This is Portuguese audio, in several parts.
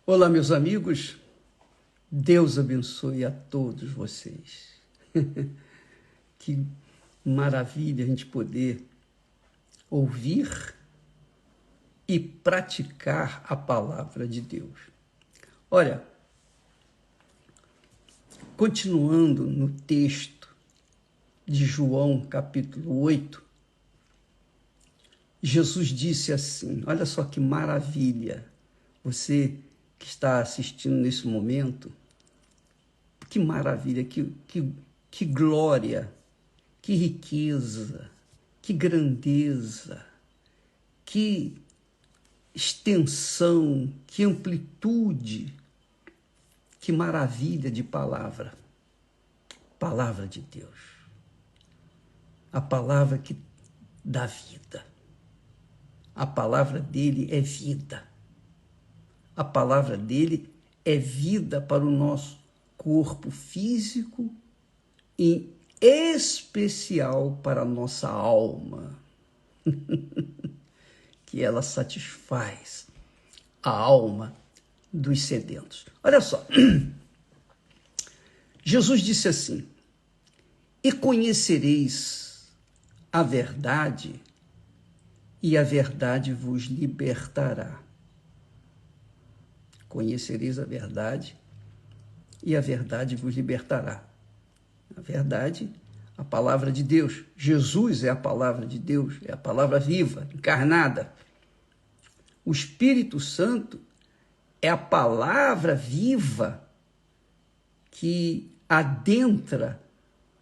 Olá, meus amigos. Deus abençoe a todos vocês. Que maravilha a gente poder ouvir e praticar a palavra de Deus. Olha, continuando no texto de João, capítulo 8, Jesus disse assim, olha só que maravilha, você que está assistindo nesse momento, que maravilha, que glória, que riqueza, que grandeza, que extensão, que amplitude, que maravilha de palavra. Palavra de Deus. A palavra que dá vida. A palavra dele é vida. A palavra dele é vida para o nosso corpo físico, em especial para a nossa alma, que ela satisfaz a alma dos sedentos. Olha só, Jesus disse assim, e conhecereis a verdade, e a verdade vos libertará. Conhecereis a verdade, e a verdade vos libertará. A verdade, a palavra de Deus. Jesus é a palavra de Deus, é a palavra viva, encarnada. O Espírito Santo é a palavra viva que adentra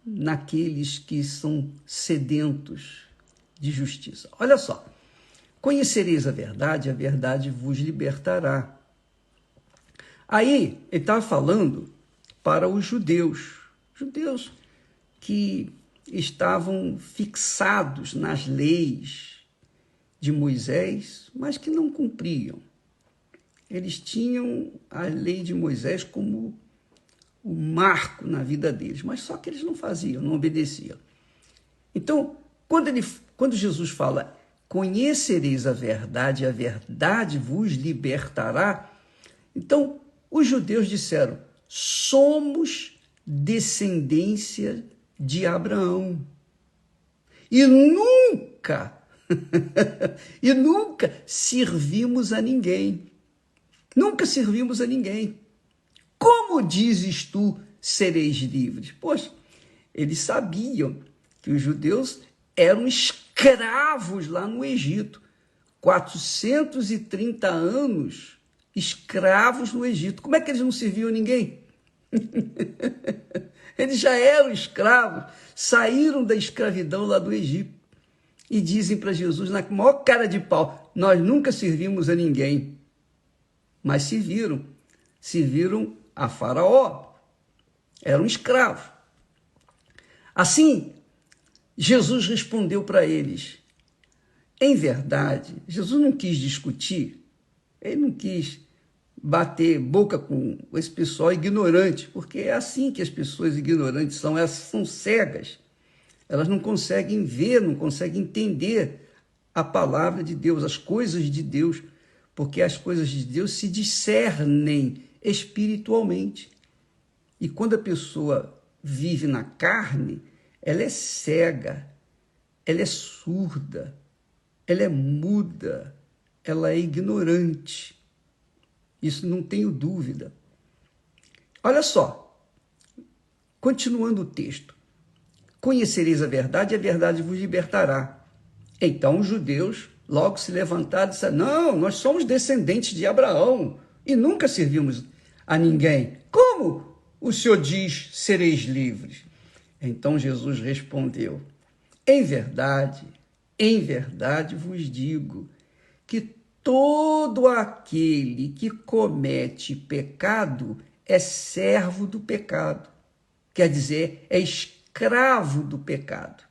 naqueles que são sedentos de justiça. Olha só, conhecereis a verdade vos libertará. Aí, ele estava falando para os judeus que estavam fixados nas leis de Moisés, mas que não cumpriam. Eles tinham a lei de Moisés como o marco na vida deles, mas só que eles não faziam, não obedeciam. Então, quando Jesus fala, conhecereis a verdade vos libertará, então os judeus disseram, somos descendência de Abraão. E nunca servimos a ninguém. Nunca servimos a ninguém. Como dizes tu, sereis livres? Poxa, eles sabiam que os judeus eram escravos lá no Egito. 430 anos escravos no Egito. Como é que eles não serviam a ninguém? Eles já eram escravos, saíram da escravidão lá do Egito e dizem para Jesus, na maior cara de pau, nós nunca servimos a ninguém, mas serviram a Faraó, eram escravos. Assim, Jesus respondeu para eles, em verdade, Jesus não quis discutir, ele não quis bater boca com esse pessoal ignorante, porque é assim que as pessoas ignorantes são, elas são cegas, elas não conseguem ver, não conseguem entender a palavra de Deus, as coisas de Deus, porque as coisas de Deus se discernem espiritualmente. E quando a pessoa vive na carne, ela é cega, ela é surda, ela é muda, ela é ignorante. Isso não tenho dúvida. Olha só, continuando o texto. Conhecereis a verdade e a verdade vos libertará. Então os judeus logo se levantaram e disseram, não, nós somos descendentes de Abraão e nunca servimos a ninguém. Como o Senhor diz, sereis livres? Então Jesus respondeu, em verdade vos digo que todo aquele que comete pecado é servo do pecado. Quer dizer, é escravo do pecado.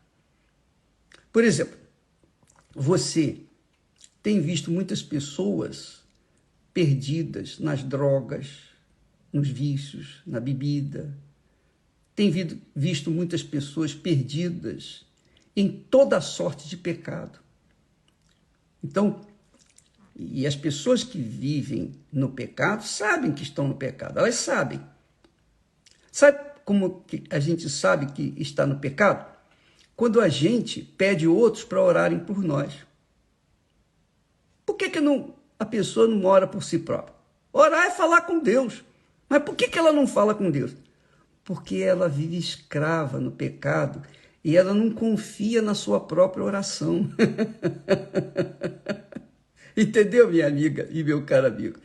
Por exemplo, você tem visto muitas pessoas perdidas nas drogas, nos vícios, na bebida. Tem visto muitas pessoas perdidas em toda sorte de pecado. Então, E as pessoas que vivem no pecado sabem que estão no pecado, elas sabem. Sabe como que a gente sabe que está no pecado? Quando a gente pede outros para orarem por nós. Por que a pessoa não ora por si própria? Orar é falar com Deus. Mas por que ela não fala com Deus? Porque ela vive escrava no pecado e ela não confia na sua própria oração. Entendeu, minha amiga e meu caro amigo?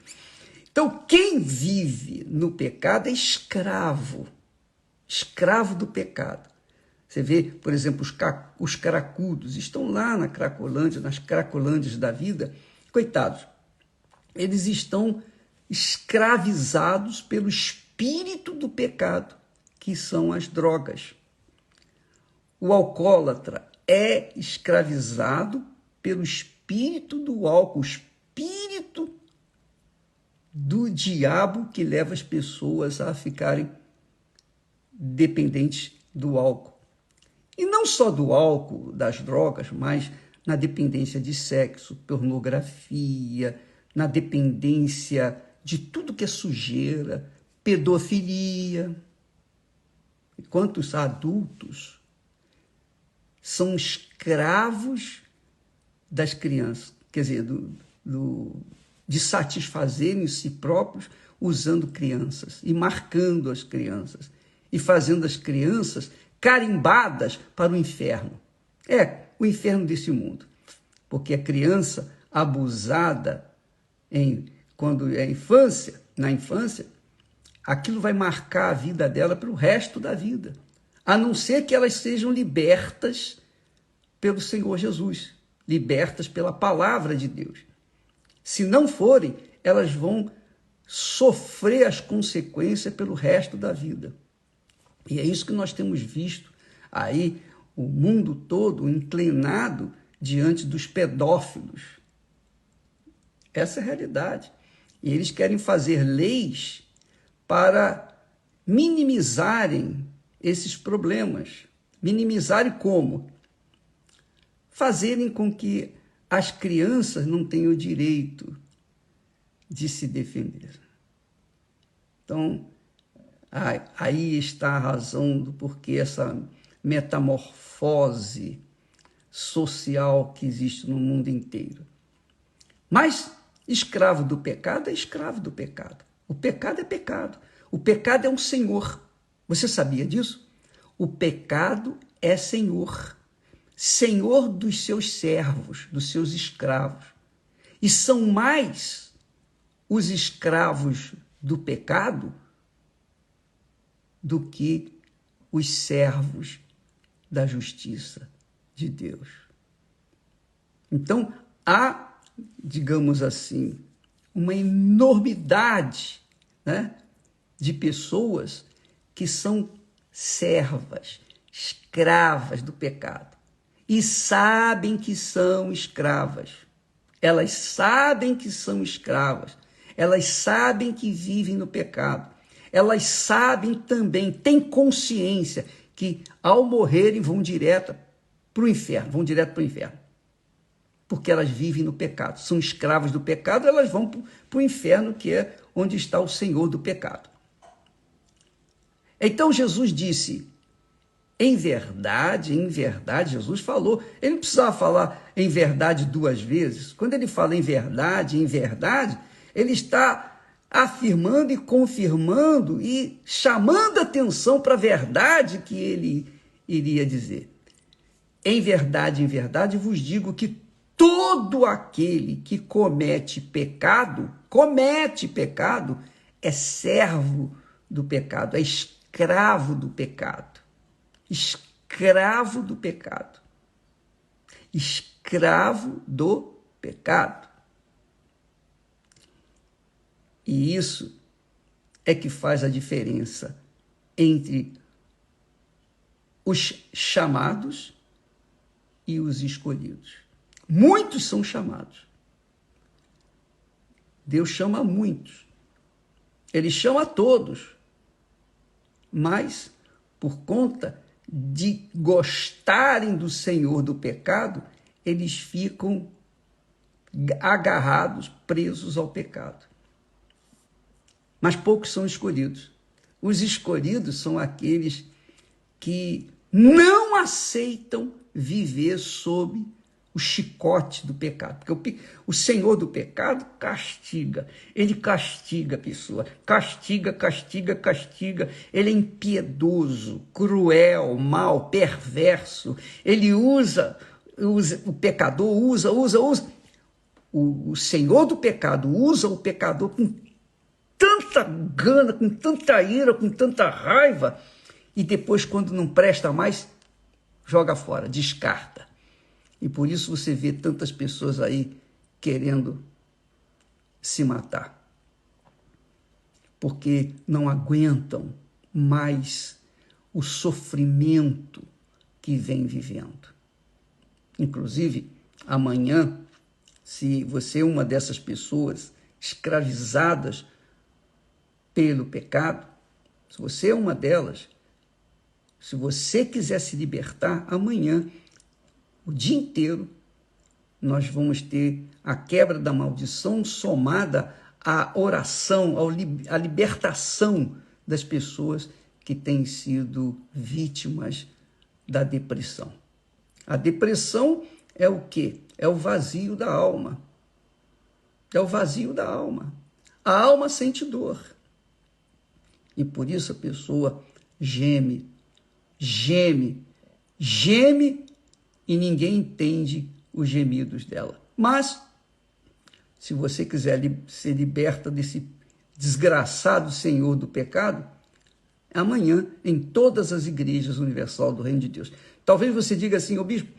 Então, quem vive no pecado é escravo do pecado. Você vê, por exemplo, os cracudos estão lá na Cracolândia, nas Cracolândias da vida, coitados, eles estão escravizados pelo espírito do pecado, que são as drogas. O alcoólatra é escravizado pelo espírito do álcool, o espírito do diabo que leva as pessoas a ficarem dependentes do álcool. E não só do álcool, das drogas, mas na dependência de sexo, pornografia, na dependência de tudo que é sujeira, pedofilia. E quantos adultos são escravos das crianças, quer dizer, de satisfazerem si próprios usando crianças e marcando as crianças e fazendo as crianças carimbadas para o inferno. É, o inferno desse mundo. Porque a criança abusada quando é na infância, aquilo vai marcar a vida dela para o resto da vida. A não ser que elas sejam libertas pelo Senhor Jesus, libertas pela palavra de Deus. Se não forem, elas vão sofrer as consequências pelo resto da vida. E é isso que nós temos visto aí, o mundo todo inclinado diante dos pedófilos. Essa é a realidade. E eles querem fazer leis para minimizarem esses problemas. Minimizarem como? Fazerem com que as crianças não tenham o direito de se defender. Então, aí está a razão do porquê essa metamorfose social que existe no mundo inteiro. Mas escravo do pecado é escravo do pecado. O pecado é pecado. O pecado é um senhor. Você sabia disso? O pecado é senhor. Senhor dos seus servos, dos seus escravos. E são mais os escravos do pecado do que os servos da justiça de Deus. Então, há, digamos assim, uma enormidade, né, de pessoas que são servas, escravas do pecado. E sabem que são escravas. Elas sabem que são escravas. Elas sabem que vivem no pecado. Elas sabem também, têm consciência que ao morrerem vão direto para o inferno, Porque elas vivem no pecado, são escravas do pecado, elas vão para o inferno, que é onde está o Senhor do pecado. Então Jesus disse, em verdade, Jesus falou, ele não precisava falar em verdade duas vezes. Quando ele fala em verdade, ele está afirmando e confirmando e chamando a atenção para a verdade que ele iria dizer. Em verdade, vos digo que todo aquele que comete pecado, é servo do pecado, é escravo do pecado. Escravo do pecado. Escravo do pecado. E isso é que faz a diferença entre os chamados e os escolhidos. Muitos são chamados. Deus chama muitos. Ele chama a todos. Mas, por conta de gostarem do Senhor do pecado, eles ficam agarrados, presos ao pecado. Mas poucos são escolhidos. Os escolhidos são aqueles que não aceitam viver sob o chicote do pecado. Porque o Senhor do pecado castiga. Ele castiga a pessoa. Castiga, castiga, castiga. Ele é impiedoso, cruel, mau, perverso. Ele usa o pecador, usa. O Senhor do pecado usa o pecador com tanta gana, com tanta ira, com tanta raiva, e depois, quando não presta mais, joga fora, descarta. E por isso você vê tantas pessoas aí querendo se matar, porque não aguentam mais o sofrimento que vem vivendo. Inclusive, amanhã, se você é uma dessas pessoas escravizadas pelo pecado, se você é uma delas, se você quiser se libertar, amanhã, o dia inteiro, nós vamos ter a quebra da maldição somada à oração, à libertação das pessoas que têm sido vítimas da depressão. A depressão é o quê? É o vazio da alma. É o vazio da alma. A alma sente dor. E por isso a pessoa geme, e ninguém entende os gemidos dela. Mas, se você quiser ser liberta desse desgraçado senhor do pecado, amanhã, em todas as igrejas universal do Reino de Deus. Talvez você diga assim: ô bispo,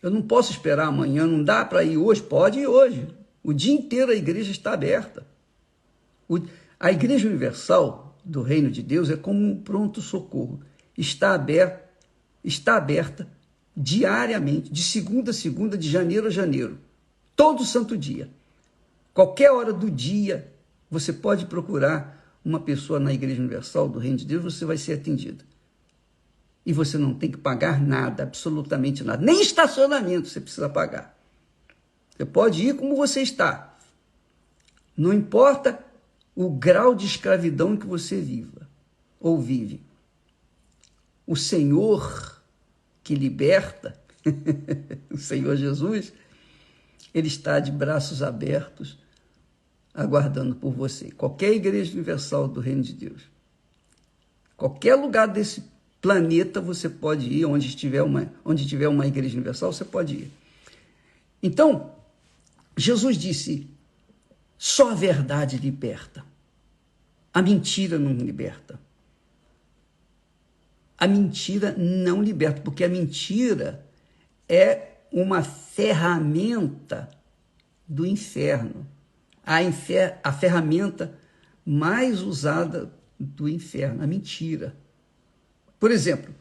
eu não posso esperar amanhã, não dá para ir hoje? Pode ir hoje. O dia inteiro a igreja está aberta. A Igreja Universal do Reino de Deus é como um pronto-socorro. Está aberta diariamente, de segunda a segunda, de janeiro a janeiro, todo santo dia. Qualquer hora do dia, você pode procurar uma pessoa na Igreja Universal do Reino de Deus, você vai ser atendido. E você não tem que pagar nada, absolutamente nada. Nem estacionamento você precisa pagar. Você pode ir como você está. Não importa o grau de escravidão em que você viva ou vive. O Senhor que liberta, o Senhor Jesus, ele está de braços abertos, aguardando por você. Qualquer igreja universal do Reino de Deus, qualquer lugar desse planeta você pode ir, onde tiver uma igreja universal, você pode ir. Então, Jesus disse: só a verdade liberta. A mentira não liberta. A mentira não liberta, porque a mentira é uma ferramenta do inferno. A ferramenta mais usada do inferno, a mentira. Por exemplo,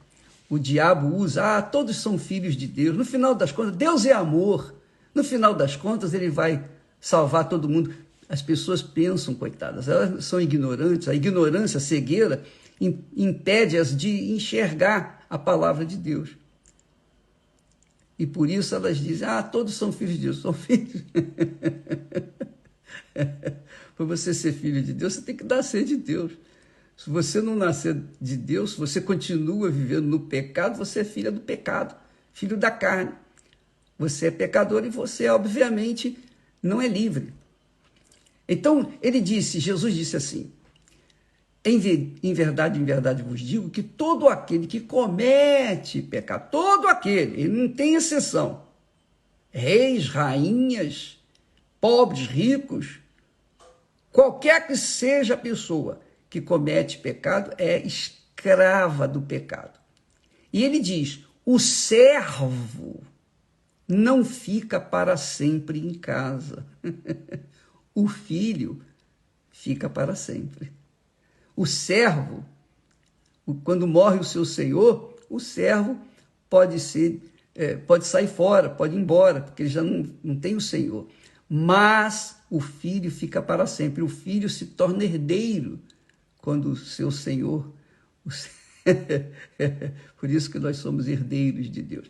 o diabo usa: todos são filhos de Deus. No final das contas, Deus é amor. No final das contas, ele vai salvar todo mundo. As pessoas pensam, coitadas, elas são ignorantes. A ignorância, a cegueira, impede-as de enxergar a palavra de Deus. E por isso elas dizem: todos são filhos de Deus. São filhos. Para você ser filho de Deus, você tem que nascer de Deus. Se você não nascer de Deus, se você continua vivendo no pecado, você é filha do pecado, filho da carne. Você é pecador e você, obviamente, não é livre. Então, Jesus disse assim: em verdade vos digo que todo aquele que comete pecado, todo aquele, ele não tem exceção, reis, rainhas, pobres, ricos, qualquer que seja a pessoa que comete pecado é escrava do pecado. E ele diz: o servo não fica para sempre em casa. O filho fica para sempre. O servo, quando morre o seu senhor, o servo pode sair fora, pode ir embora, porque ele já não tem o senhor. Mas o filho fica para sempre. O filho se torna herdeiro quando o seu senhor... Por isso que nós somos herdeiros de Deus.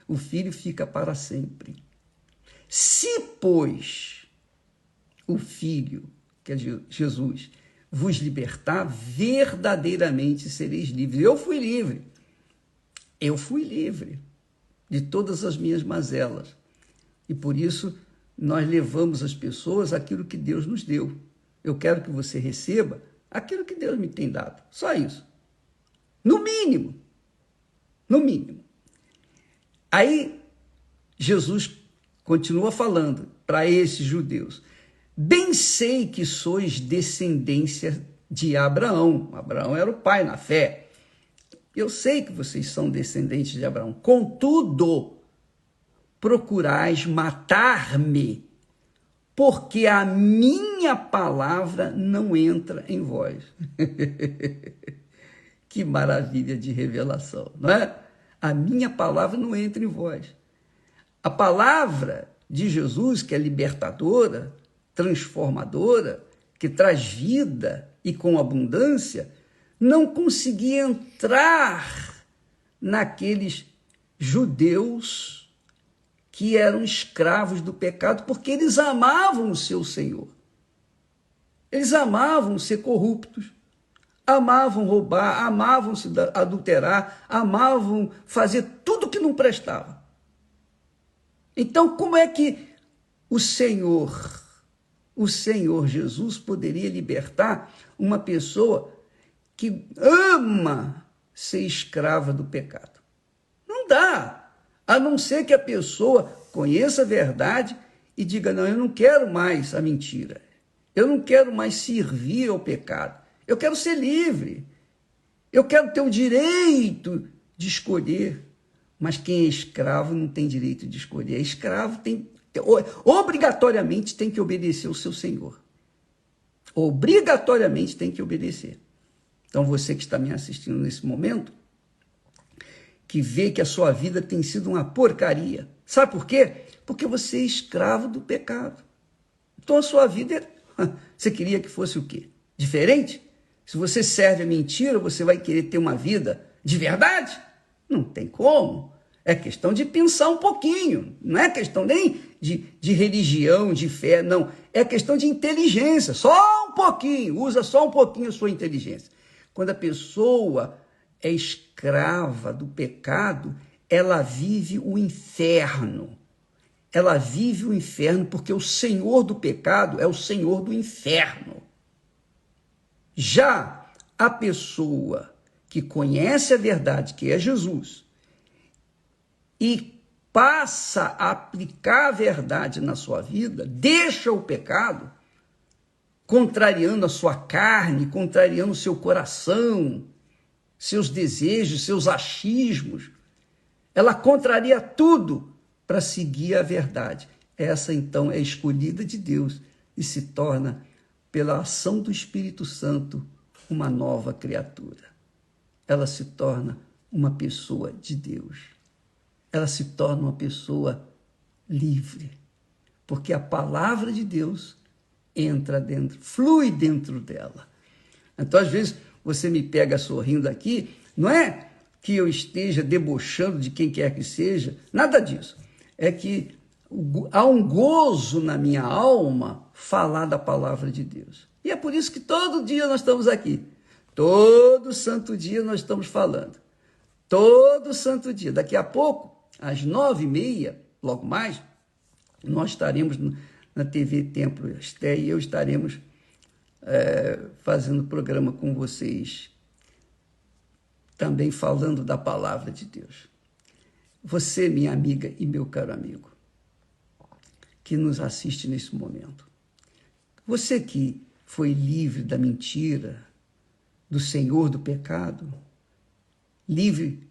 O filho fica para sempre. Se, pois, o Filho, que é Jesus, vos libertar, verdadeiramente sereis livres. Eu fui livre de todas as minhas mazelas. E por isso nós levamos às pessoas aquilo que Deus nos deu. Eu quero que você receba aquilo que Deus me tem dado. Só isso. No mínimo. No mínimo. Aí Jesus continua falando para esses judeus: bem sei que sois descendência de Abraão. Abraão era o pai na fé. Eu sei que vocês são descendentes de Abraão. Contudo, procurais matar-me, porque a minha palavra não entra em vós. Que maravilha de revelação, não é? A minha palavra não entra em vós. A palavra de Jesus, que é libertadora, transformadora, que traz vida e com abundância, não conseguia entrar naqueles judeus que eram escravos do pecado, porque eles amavam o seu Senhor. Eles amavam ser corruptos, amavam roubar, amavam se adulterar, amavam fazer tudo que não prestava. Então, como é que o Senhor Jesus poderia libertar uma pessoa que ama ser escrava do pecado? Não dá, a não ser que a pessoa conheça a verdade e diga: não, eu não quero mais a mentira, eu não quero mais servir ao pecado, eu quero ser livre, eu quero ter o direito de escolher. Mas quem é escravo não tem direito de escolher. Escravo obrigatoriamente tem que obedecer ao seu senhor. Obrigatoriamente tem que obedecer. Então você que está me assistindo nesse momento, que vê que a sua vida tem sido uma porcaria. Sabe por quê? Porque você é escravo do pecado. Então a sua vida, você queria que fosse o quê? Diferente? Se você serve a mentira, você vai querer ter uma vida de verdade? Não tem como. É questão de pensar um pouquinho. Não é questão nem de religião, de fé, não. É questão de inteligência. Só um pouquinho. Usa só um pouquinho a sua inteligência. Quando a pessoa é escrava do pecado, ela vive o inferno. Ela vive o inferno porque o senhor do pecado é o senhor do inferno. Já a pessoa que conhece a verdade, que é Jesus, e passa a aplicar a verdade na sua vida, deixa o pecado, contrariando a sua carne, contrariando o seu coração, seus desejos, seus achismos, ela contraria tudo para seguir a verdade. Essa, então, é escolhida de Deus e se torna, pela ação do Espírito Santo, uma nova criatura. Ela se torna uma pessoa de Deus. Ela se torna uma pessoa livre, porque a palavra de Deus entra dentro, flui dentro dela. Então, às vezes, você me pega sorrindo aqui, não é que eu esteja debochando de quem quer que seja, nada disso. É que há um gozo na minha alma falar da palavra de Deus. E é por isso que todo dia nós estamos aqui. Todo santo dia nós estamos falando. Todo santo dia. Daqui a pouco, às 9h30, logo mais, nós estaremos na TV Templo Esté e eu estaremos fazendo programa com vocês, também falando da palavra de Deus. Você, minha amiga e meu caro amigo, que nos assiste nesse momento, você que foi livre da mentira, do senhor do pecado, livre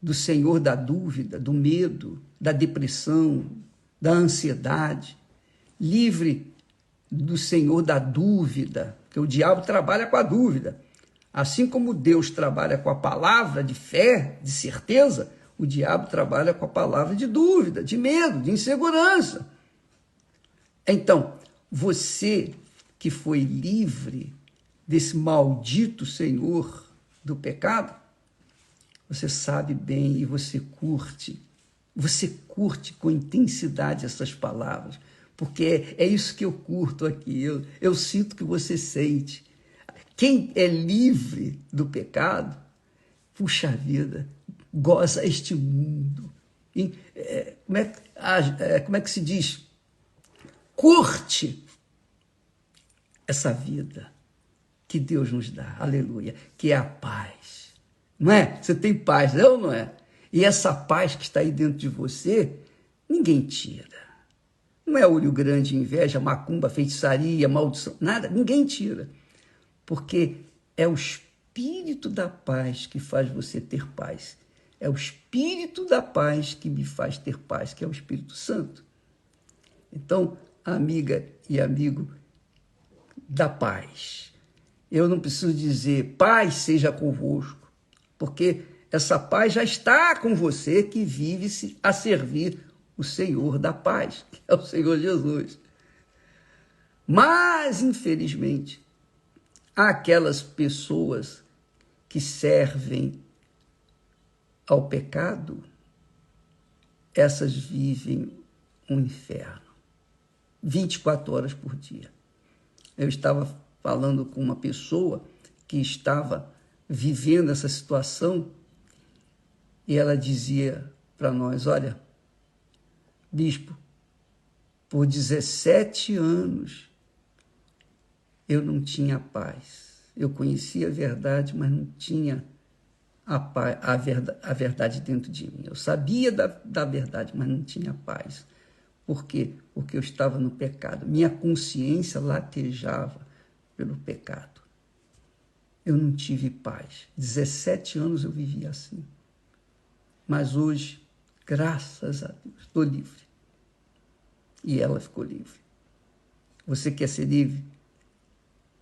do senhor da dúvida, do medo, da depressão, da ansiedade, livre do senhor da dúvida, que o diabo trabalha com a dúvida. Assim como Deus trabalha com a palavra de fé, de certeza, o diabo trabalha com a palavra de dúvida, de medo, de insegurança. Então, você que foi livre desse maldito senhor do pecado, você sabe bem e você curte você curte com intensidade essas palavras, porque é isso que eu curto aqui, eu sinto que você sente. Quem é livre do pecado, puxa vida, goza este mundo. Como é que se diz? Curte essa vida que Deus nos dá, aleluia, que é a paz. Não é? Você tem paz, não, não é? E essa paz que está aí dentro de você, ninguém tira. Não é olho grande, inveja, macumba, feitiçaria, maldição, nada, ninguém tira. Porque é o Espírito da paz que faz você ter paz. É o Espírito da paz que me faz ter paz, que é o Espírito Santo. Então, amiga e amigo da paz, eu não preciso dizer paz seja convosco, porque essa paz já está com você que vive a servir o Senhor da paz, que é o Senhor Jesus. Mas, infelizmente, há aquelas pessoas que servem ao pecado, essas vivem um inferno, 24 horas por dia. Eu estava falando com uma pessoa que estava vivendo essa situação e ela dizia para nós, olha, bispo, por 17 anos eu não tinha paz. Eu conhecia a verdade, mas não tinha a verdade dentro de mim. Eu sabia da verdade, mas não tinha paz. Por quê? Porque eu estava no pecado. Minha consciência latejava pelo pecado. Eu não tive paz. 17 anos eu vivi assim. Mas hoje, graças a Deus, estou livre. E ela ficou livre. Você quer ser livre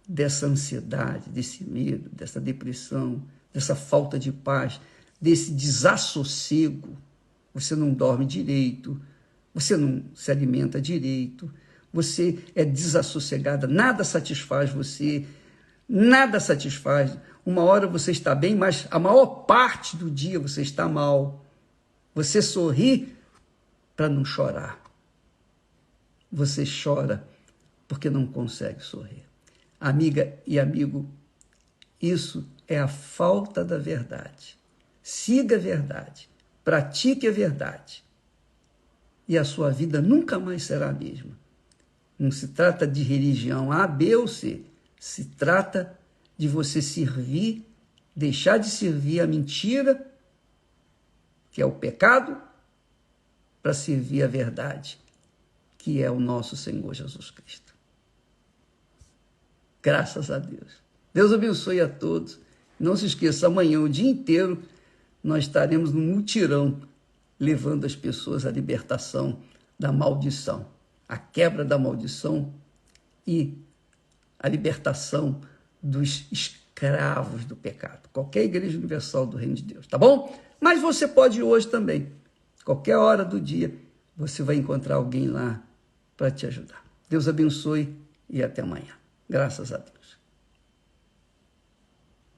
dessa ansiedade, desse medo, dessa depressão, dessa falta de paz, desse desassossego? Você não dorme direito, você não se alimenta direito, você é desassossegada, nada satisfaz você, nada satisfaz. Uma hora você está bem, mas a maior parte do dia você está mal. Você sorri para não chorar. Você chora porque não consegue sorrir. Amiga e amigo, isso é a falta da verdade. Siga a verdade, pratique a verdade, e a sua vida nunca mais será a mesma. Não se trata de religião A, B ou C. Se trata de você servir, deixar de servir a mentira, que é o pecado, para servir a verdade, que é o nosso Senhor Jesus Cristo. Graças a Deus. Deus abençoe a todos. Não se esqueça, amanhã, o dia inteiro, nós estaremos no mutirão, levando as pessoas à libertação da maldição, a quebra da maldição e a libertação dos escravos do pecado. Qualquer igreja universal do Reino de Deus, tá bom? Mas você pode ir hoje também. Qualquer hora do dia, você vai encontrar alguém lá para te ajudar. Deus abençoe e até amanhã. Graças a Deus.